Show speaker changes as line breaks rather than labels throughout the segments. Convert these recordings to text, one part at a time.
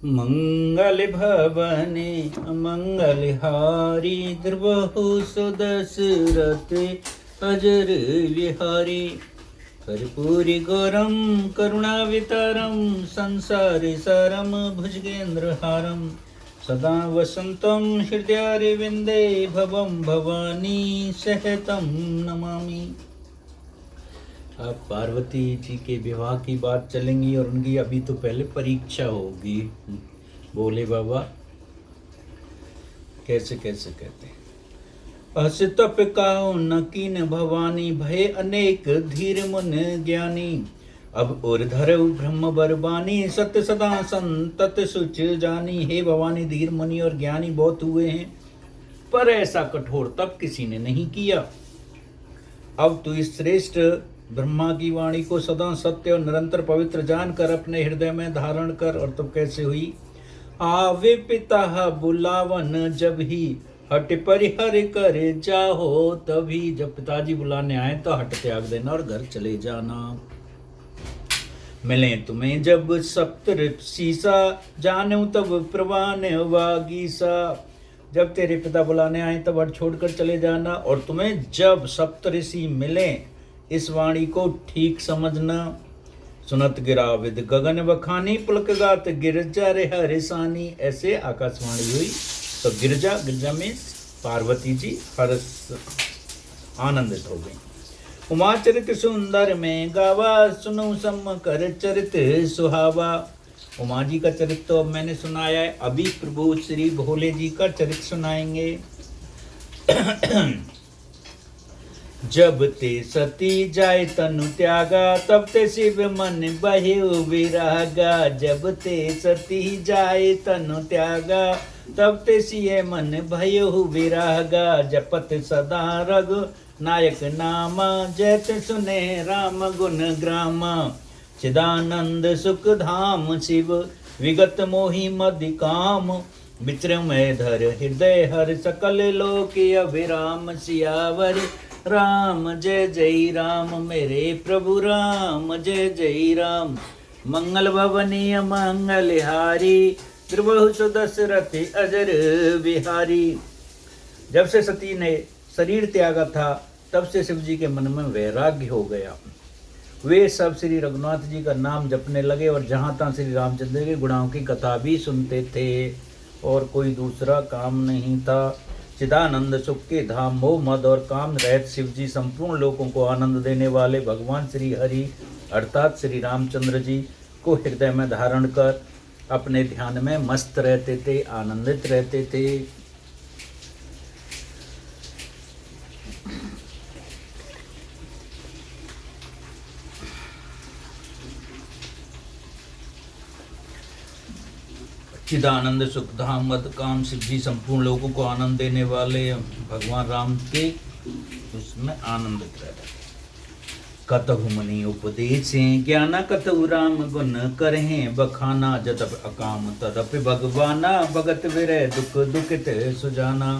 मंगल भवने मंगलहारी द्रवहु सुदशरथ अजर विहारी कर्पूरी गौरम करुणावितारम संसार सारम भुजगेन्द्रहारम सदा वसंतम हृदयारविंदे भवम भवानी सहतम नमामि। अब पार्वती जी के विवाह की बात चलेंगी और उनकी अभी तो पहले परीक्षा होगी। बोले बाबा कैसे कैसे कहते हैं। अस तप काओ न कीन भवानी भय अनेक धीर मन ज्ञानी। अब और धरव ब्रह्म बरबानी सत्य सदा संतत सुच जानी। हे भवानी धीर मुनि और ज्ञानी बहुत हुए हैं पर ऐसा कठोर तप किसी ने नहीं किया। अब तू इस श्रेष्ठ ब्रह्मा की वाणी को सदा सत्य और निरंतर पवित्र जानकर अपने हृदय में धारण कर। और तब कैसे हुई। आवे पिता बुलावन जब ही हट परिहर कर जाहो तभी। जब पिताजी बुलाने आए तो हट त्याग देना और घर चले जाना। मिले तुम्हें जब सप्तऋषि सा जानू तब प्रवान वागीसा। जब तेरे पिता बुलाने आए तब हट छोड़कर चले जाना। और तुम्हें जब सप्तऋषि मिले इस वाणी को ठीक समझना। सुनत गिरा विद गगन बखानी पुलक गात गिरजा रे हरिसानी। ऐसे आकाशवाणी हुई तो गिरजा में पार्वती जी हर्ष आनंदित हो गई। उमा चरित सुंदर में गावा सुनो सम कर चरित सुहावा। उमा जी का चरित्र तो अब मैंने सुनाया है। अभी प्रभु श्री भोले जी का चरित्र सुनाएंगे। जब ते सती जाय तनु त्यागा तब ते शिव मन बह्यु विरागा। जब ते सती जाय तनु त्यागा तब ते सिय मन भयु विरागा। जपत सदा रघु नायक नामा जैत सुने राम गुण ग्रामा। चिदानंद सुख धाम शिव विगत मोहि मदि काम। विचर में धर हृदय हर सकल लोक अभिराम। सियावर राम जय जय राम मेरे प्रभु राम जय जय राम। मंगल भवनीय मंगलहारी द्रवहु सुदशरथ अजर विहारी। जब से सती ने शरीर त्यागा था तब से शिव जी के मन में वैराग्य हो गया। वे सब श्री रघुनाथ जी का नाम जपने लगे और जहाँ तहाँ श्री रामचंद्र के गुणों की कथा भी सुनते थे और कोई दूसरा काम नहीं था। चिदानंद सुख के धाम मोह मद और काम रहित शिव जी संपूर्ण लोगों को आनंद देने वाले भगवान श्री हरि अर्थात श्री रामचंद्र जी को हृदय में धारण कर अपने ध्यान में मस्त रहते थे, आनंदित रहते थे। चिदानंद सुख धाम मद काम शिव जी संपूर्ण लोगों को आनंद देने वाले भगवान राम के उसमें आनंदित रहते। कतहु मुनि उपदेश ज्ञाना कतहु राम गुण करें बखाना। जतप अकाम तदप भगवाना भगत विरह दुख दुखित सुजाना।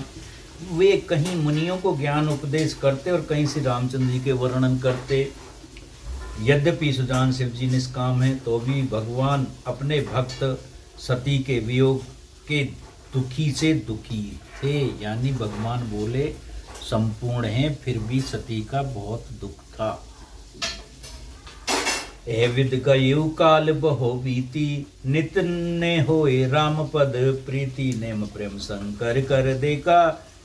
वे कहीं मुनियों को ज्ञान उपदेश करते और कहीं श्री रामचंद्र जी के वर्णन करते। यद्यपि सुजान शिव जी निष्काम है तो भी भगवान अपने भक्त सती के वियोग के दुखी से दुखी थे। यानी भगवान बोले संपूर्ण हैं फिर भी सती का बहुत दुख था। ए विद गयु काल बहो बीती नित ने होए राम पद प्रीति। नेम प्रेम शंकर कर देखा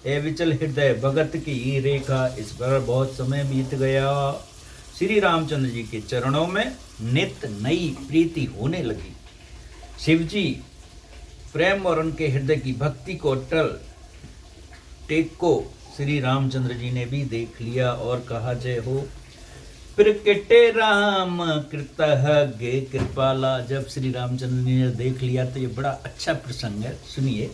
ए विचल हृदय भगत की रेखा। इस पर बहुत समय बीत गया। श्री रामचंद्र जी के चरणों में नित नई प्रीति होने लगी। शिवजी प्रेम और उनके हृदय की भक्ति को अटल टेक को श्री रामचंद्र जी ने भी देख लिया और कहा जय हो। प्रकटे राम कृतज्ञ कृपाला। जब श्री रामचंद्र जी ने देख लिया तो ये बड़ा अच्छा प्रसंग है, सुनिए।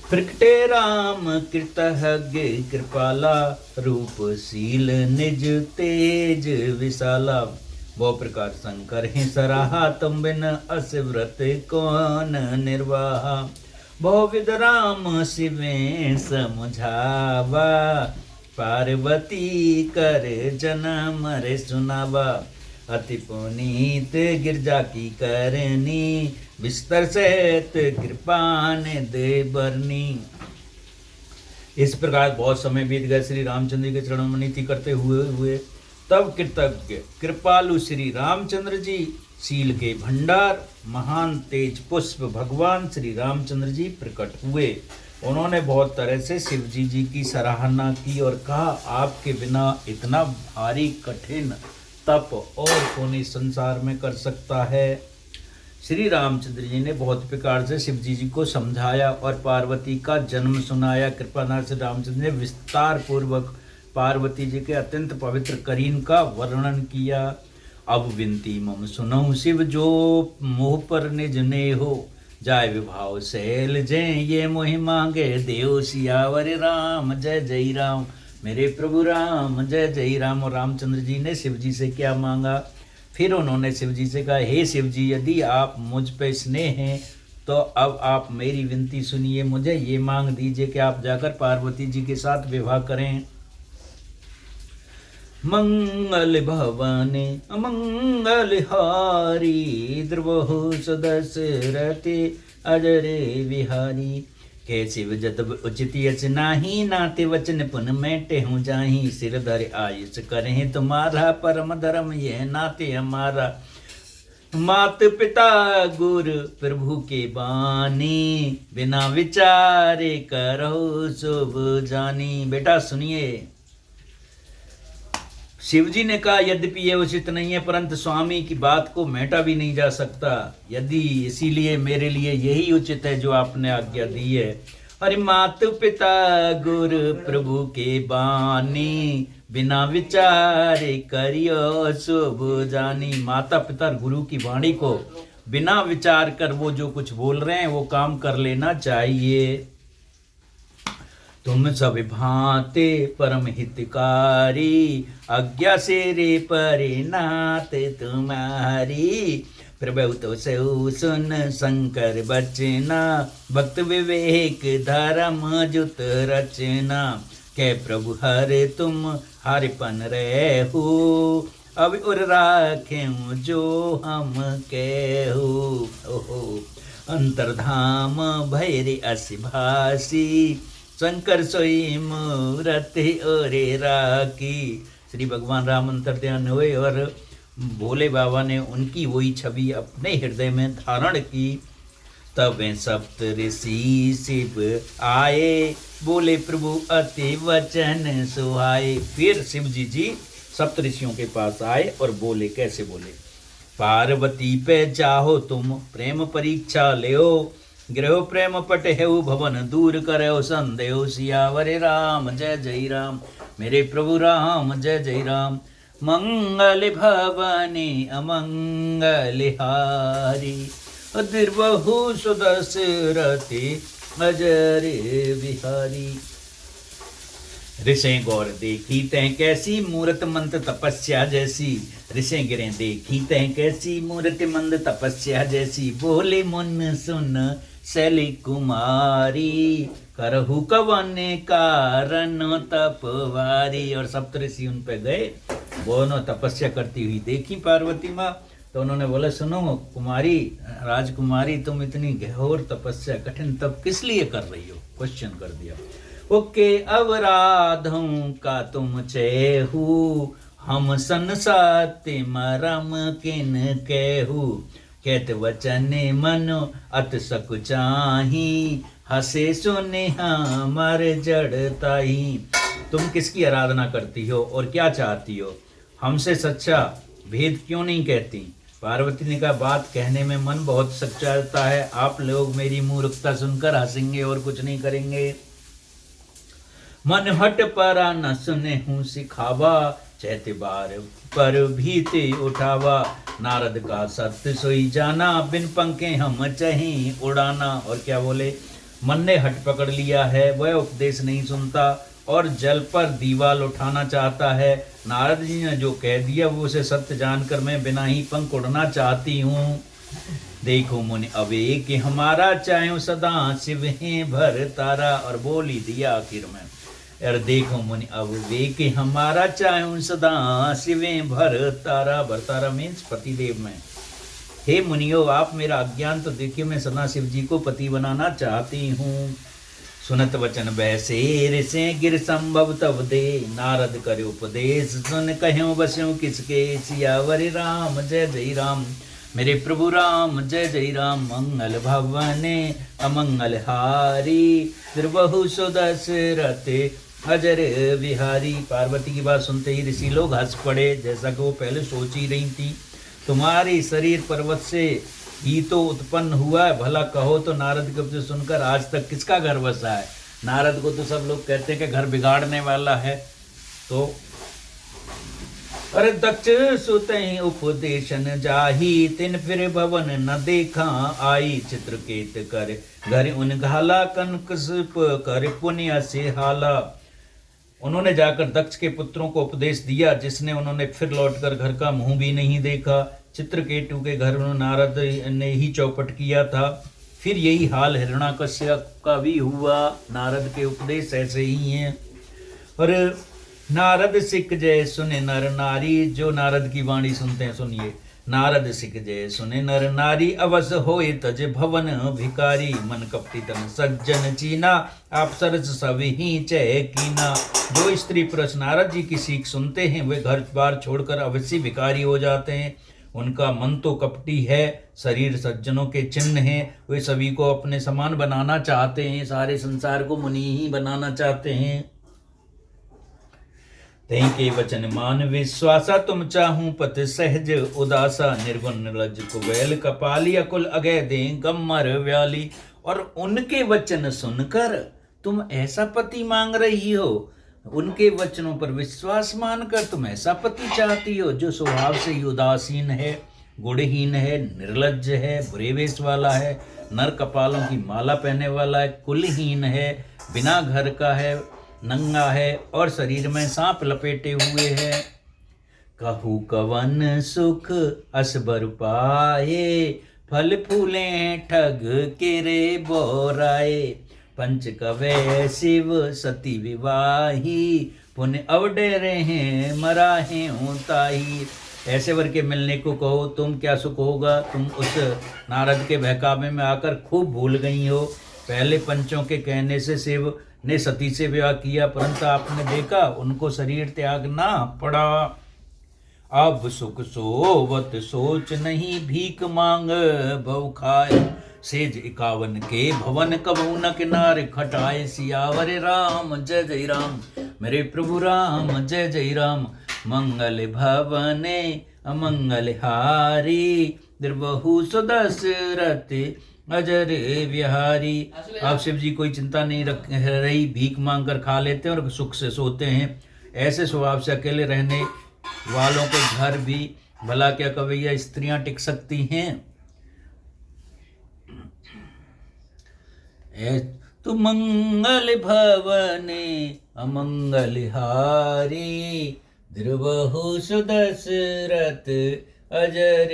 प्रकटे राम कृतज्ञ कृपाला रूप शील निज तेज विशाला। वो प्रकार शंकर हैं सराहा तुम बिन असव्रत कौन निर्वाहा। बहुविध राम शिवें समझावा पार्वती कर जन्म रे सुनावा। अति पुनीत गिरजा की करनी, बिस्तर सहित कृपा ने दे बरनी। इस प्रकार बहुत समय बीत गए। श्री रामचंद्र जी के चरणों में नीति करते हुए तब कृतज्ञ कृपालु श्री रामचंद्र जी शील के भंडार महान तेज पुष्प भगवान श्री रामचंद्र जी प्रकट हुए। उन्होंने बहुत तरह से शिव जी की सराहना की और कहा, आपके बिना इतना भारी कठिन तप और कौन इस संसार में कर सकता है। श्री रामचंद्र जी ने बहुत प्रकार से शिव जी को समझाया और पार्वती का जन्म सुनाया। कृपानाथ श्री रामचंद्र ने विस्तार पूर्वक पार्वती जी के अत्यंत पवित्र करीन का वर्णन किया। अब विनती मम सुनऊ शिव जो मोह पर निज ने हो, जाय विभाव सैल जय ये मोहि मांगे देव। सियावर राम जय जय राम, मेरे प्रभु राम जय जय राम। और रामचंद्र जी ने शिव जी से क्या मांगा? फिर उन्होंने शिव जी से कहा, हे शिव जी, यदि आप मुझ पे स्नेह हैं तो अब आप मेरी विनती सुनिए, मुझे ये मांग दीजिए कि आप जाकर पार्वती जी के साथ विवाह करें। मंगल भवानी अमंगल हारी, द्रवहु सदशरथे अजरे विहारी। के शिव जतब उचित यच नाही, नाते वचन पुन मैटे हूँ जाही। सिर धर आयुष करें तुम्हारा, परम धर्म यह नाते हमारा। मात पिता गुरु प्रभु के बानी, बिना विचारे करो शुभ जानी। बेटा सुनिए, शिवजी ने कहा, यद्यपि यह उचित नहीं है परंतु स्वामी की बात को मेटा भी नहीं जा सकता। यदि इसीलिए मेरे लिए यही उचित है जो आपने आज्ञा दी है। अरे मात पिता गुरु प्रभु के बानी, बिना विचारे करियो शुभ जानी। माता पिता गुरु की वाणी को बिना विचार कर वो जो कुछ बोल रहे हैं वो काम कर लेना चाहिए। तुम सब भांते परम हितकारी, आज्ञा से रे परिनाथ तुम्हारी। प्रभु तो सौ सुन शंकर बचना, भक्त विवेक धर्म जुत रचना। के प्रभु हरे तुम हरिपन रहू, अब उर राखे जो हम कहू। ओहो अंतर्धाम भैरी असी भासी, शंकर सोई मूर्ति ओरे राखी। श्री भगवान राम अंतर्ध्यान हुए और भोले बाबा ने उनकी वही छवि अपने हृदय में धारण की। तब वे सप्त ऋषि शिव आए, बोले प्रभु अति वचन सुहाए। फिर शिव जी सप्त ऋषियों के पास आए और बोले, कैसे बोले? पार्वती पे चाहो तुम प्रेम परीक्षा लेओ, गृह प्रेम पट हेउ भवन दूर करो संदेह। सियावर राम जय जय राम, मेरे प्रभु राम जय जय राम। मंगल भवानी अमंगल हारी, दुर्बहु सुदशरथे अजरे विहारी। ऋषि गौर देखी तैं कैसी मूरत मंत तपस्या जैसी। ऋषि गिरे देखी तैं कैसी मूरत मंद तपस्या जैसी। बोले मुन सुन शैली कुमारी, करहु कवन कारण तपवारी। और सप्तऋषि उन पे गए, दोनों तपस्या करती हुई देखी पार्वती माँ। तो उन्होंने बोला, सुनो कुमारी, राजकुमारी, तुम इतनी घोर तपस्या कठिन तप किस लिए कर रही हो? क्वेश्चन कर दिया। ओके अवराधों का तुम चेहू, हम संसाते मरम किन कहू। कहत वचन मनो अत सकुचाही, हसे सुने हमर जड़ताही। तुम किसकी आराधना करती हो और क्या चाहती हो? हमसे सच्चा भेद क्यों नहीं कहती? पार्वती ने कहा, बात कहने में मन बहुत सच्चा होता है। आप लोग मेरी मूर्खता सुनकर हंसेंगे और कुछ नहीं करेंगे। मन हट परा न सुने हूँ सिखावा, चहते बार पर भीते उठावा। नारद का सत्य सोई जाना, बिन पंखे हम चहीं उड़ाना। और क्या बोले? मन ने हट पकड़ लिया है, वह उपदेश नहीं सुनता और जल पर दीवाल उठाना चाहता है। नारद जी ने जो कह दिया वो उसे सत्य जानकर मैं बिना ही पंख उड़ना चाहती हूँ। देखो मुनि अवे कि हमारा चाहे सदा शिव हैं भर तारा। और बोल ही दिया आखिर में, यार देखो मुनि अब वे कि हमारा चाहूं सदा शिवें भर तारा मीन्स पतिदेव में। हे मुनियो आप मेरा अज्ञान तो देखिए, मैं सदा शिव जी को पति बनाना चाहती हूँ। सुनत वचन बैसे ऋषि गिर संभव तब दे, नारद करे उपदेश सुन कह्यों बस्यों किसके, सियावर राम जय जय राम। मेरे प्रभु राम जय जय राम। मंगल भवने अमंगल हारी, द्रबहु सुदशरथ अजर बिहारी। पार्वती की बात सुनते ही ऋषि लोग हंस पड़े, जैसा कि वो पहले सोच ही रही थी। तुम्हारी शरीर पर्वत से ही तो उत्पन्न हुआ है, भला कहो तो नारद के उपदेश सुनकर आज तक किसका घर बसा है। नारद को तो सब लोग कहते हैं कि घर बिगाड़ने वाला है। तो अरे दक्ष सुतहि उपदेशन जाही, तिन फिर भवन न देखा आई। चित्रकेत कर घर उन घाला, कनकसप कर पुण्य से हाला। उन्होंने जाकर दक्ष के पुत्रों को उपदेश दिया, जिसने उन्होंने फिर लौटकर घर का मुंह भी नहीं देखा। चित्रकेतु के घर में नारद ने ही चौपट किया था। फिर यही हाल हिरण्याकश्यप का भी हुआ। नारद के उपदेश ऐसे ही हैं। और नारद सिख जय सुने नर नारी, जो नारद की वाणी सुनते हैं सुनिए। नारद सिख जय सुने नर नारी, अवश्य होए तज भवन भिकारी। मन कपटी तन सज्जन चीना, आप सरस सब ही चय कीना। जो स्त्री पुरुष नारद जी की सीख सुनते हैं वे घर बार छोड़कर अवश्य भिकारी हो जाते हैं। उनका मन तो कपटी है, शरीर सज्जनों के चिन्ह हैं। वे सभी को अपने समान बनाना चाहते हैं, सारे संसार को मुनि ही बनाना चाहते हैं। तई के वचन मान विश्वासा, तुम चाहूं पत सहज उदासा। निर्गुण निर्लज कुबेल कपाली, अकुल अगय दे गम्मर व्याली। और उनके वचन सुनकर तुम ऐसा पति मांग रही हो, उनके वचनों पर विश्वास मानकर तुम ऐसा पति चाहती हो जो स्वभाव से ही उदासीन है, गुणहीन है, निर्लज्ज है, बुरे वेश वाला है, नर कपालों की माला पहनने वाला है, कुलहीन है, बिना घर का है, नंगा है और शरीर में सांप लपेटे हुए है। कहू कवन सुख असबर पाए, फल फूले ठग केरे बोराए। पंच कवे शिव सती विवाही, पुण्य अवडेरे हैं मराहे होताही। ऐसे वर के मिलने को कहो, तुम क्या सुख होगा। तुम उस नारद के बहकावे में आकर खूब भूल गई हो। पहले पंचों के कहने से शिव ने सती से विवाह किया, परंतु आपने देखा उनको शरीर त्यागना पड़ा। अब सुख सोवत सोच नहीं, भीख मांग भव खाए। सेज 51 के भवन कबहू न किनारे खटाए। सियावर राम जय जय राम, मेरे प्रभु राम जय जय राम। मंगल भवने अमंगल हारी, द्रबहु सुदशरथ अजर बिहारी। आप शिव जी कोई चिंता नहीं रख रही, भीख मांग कर खा लेते हैं और सुख से सोते हैं। ऐसे स्वभाव से अकेले रहने वालों के घर भी भला क्या कवैया स्त्रियां टिक सकती हैं। तु मंगल भवने अमंगल हारी, द्रबहु सुदशरथ अजर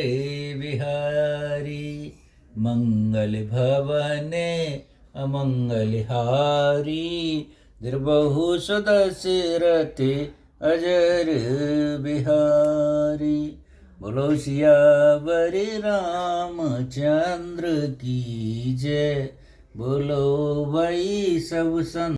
बिहारी। मंगल भवने अमंगल हारी, द्रबहु सुदशरथ अजर बिहारी। बोलो सियावर रामचंद्र की जय, बोलो भाई सब संत